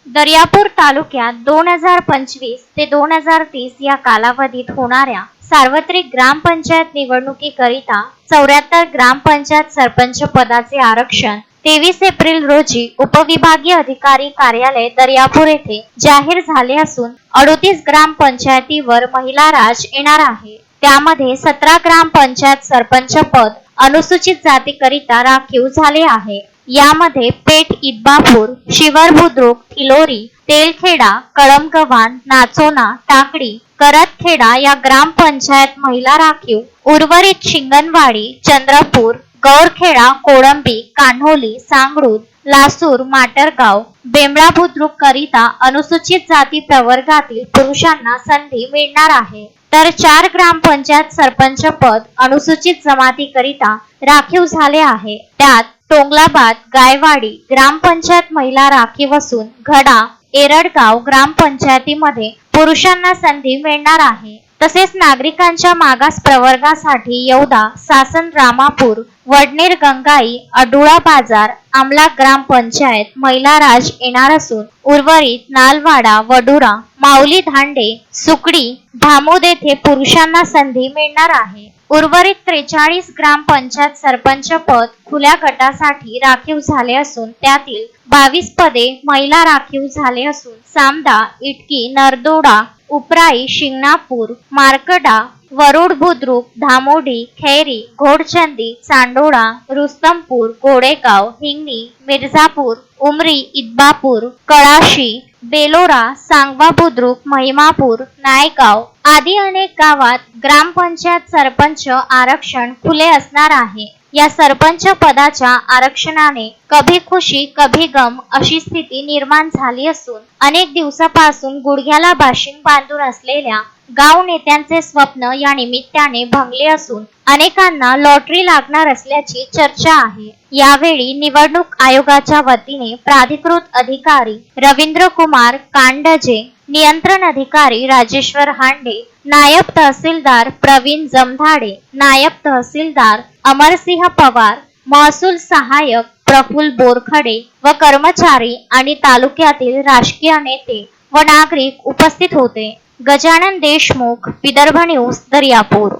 दर्यापूर तालुक्यात 2025 ते 2030 या कालावधीत होणाऱ्या सार्वत्रिक ग्रामपंचायत निवडणुकीकरिता 74 ग्रामपंचायत सरपंच पदाचे आरक्षण 23 एप्रिल रोजी उपविभागीय अधिकारी कार्यालय दर्यापूर येथे जाहीर झाले असून 38 ग्रामपंचायतीवर महिला राज येणार आहे। त्यामध्ये 17 ग्रामपंचायत सरपंच पद अनुसूचित जातीकरिता राखीव झाले आहे। यामध्ये पेठ इदबापूर, शिवर बुद्रुक, थिलोरी, तेलखेडा, कळमगव्हाण, नाचोना, टाकडी, करतखेडा या ग्रामपंचायत महिला राखीव, उर्वरित शिंगणवाडी, चंद्रपूर, गौरखेडा, कोळंबी, कान्होली, सांगळूद, लासूर, माटरगाव, बेंबळा बुद्रुक करिता अनुसूचित जाती प्रवर्गातील पुरुषांना संधी मिळणार आहे। तर 4 ग्रामपंचायत सरपंच पद अनुसूचित जमातीकरिता राखीव झाले आहे। त्यात टोंगलाबाद, गायवाडी ग्रामपंचायत महिला राखीव असून घडा, एरडगाव ग्रामपंचायतीमध्ये पुरुषांना संधी मिळणार आहे। तसेच नागरिकांच्या मागास प्रवर्गासाठी येवदा, सासन रामापूर, वडनेर गंगाई, अडुळा बाजार, आमला ग्रामपंचायत महिला राज येणार असून उर्वरित नालवाडा, वडुरा, माऊली धांडे, सुकडी, भामोद येथे पुरुषांना संधी मिळणार आहे। उर्वरित 43 ग्रामपंचायत सरपंच पद खुल्या गटासाठी राखीव झाले असून त्यातील 22 पदे महिला राखीव झाले असून सामदा, इटकी, नरदोडा, उपराई, शिंगणापूर, मार्कडा, वरुड बुद्रुक, धामोडी, खैरी, घोडचंदी, चांडोळा, रुस्तमपूर, गोडेगाव, हिंगणी, मिर्झापूर, उमरी, इदबापूर, कळाशी, बेलोरा, सांगवा बुद्रुक, महिमापूर, नायगाव आदी अनेक गावात ग्रामपंचायत सरपंच आरक्षण खुले असणार आहे। या सरपंच पदाच्या आरक्षणाने कभी खुशी कभी गम अशी स्थिती निर्माण झाली असून अनेक दिवसापासून गुडघ्याला बाशिंग बांधून असलेल्या गाव नेत्यांचे स्वप्न या निमित्ताने भंगले असून अनेकांना लॉटरी लागणार असल्याची चर्चा आहे। यावेळी निवडणूक आयोगाच्या वतीने प्राधिकृत अधिकारी रवींद्र कुमार कांडजे, नियंत्रण अधिकारी राजेश्वर हांडे, नायब तहसीलदार प्रवीण जमधाडे, नायब तहसीलदार अमरसिंह पवार, महसूल सहायक प्रफुल्ल बोरखडे व कर्मचारी आणि तालुक्यातील राजकीय नेते व नागरिक उपस्थित होते। गजानन देशमुख, विदर्भ न्यूज, दर्यापूर।